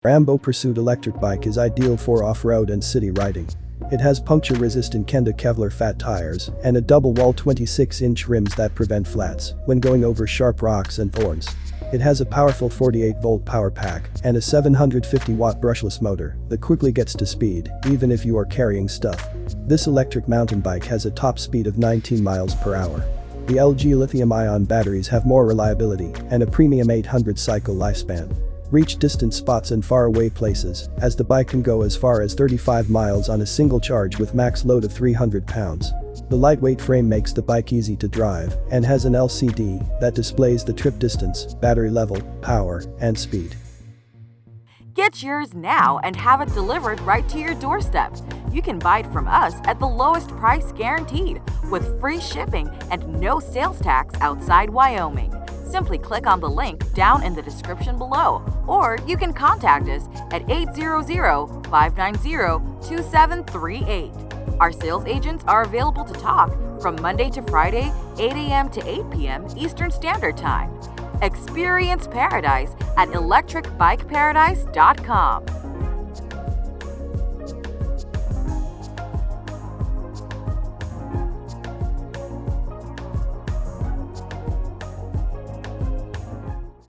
Rambo Pursuit electric bike is ideal for off-road and city riding. It has puncture-resistant Kenda Kevlar fat tires and a double-wall 26-inch rims that prevent flats when going over sharp rocks and thorns. It has a powerful 48-volt power pack and a 750-watt brushless motor that quickly gets to speed even if you are carrying stuff. This electric mountain bike has a top speed of 19 miles per hour. The LG lithium-ion batteries have more reliability and a premium 800-cycle lifespan. Reach distant spots and faraway places, as the bike can go as far as 35 miles on a single charge with max load of 300 pounds. The lightweight frame makes the bike easy to drive and has an LCD that displays the trip distance, battery level, power, and speed. Get yours now and have it delivered right to your doorstep. You can buy it from us at the lowest price guaranteed, with free shipping and no sales tax outside Wyoming. Simply click on the link down in the description below, or you can contact us at 800-590-2738. Our sales agents are available to talk from Monday to Friday, 8 a.m. to 8 p.m. Eastern Standard Time. Experience paradise at electricbikeparadise.com.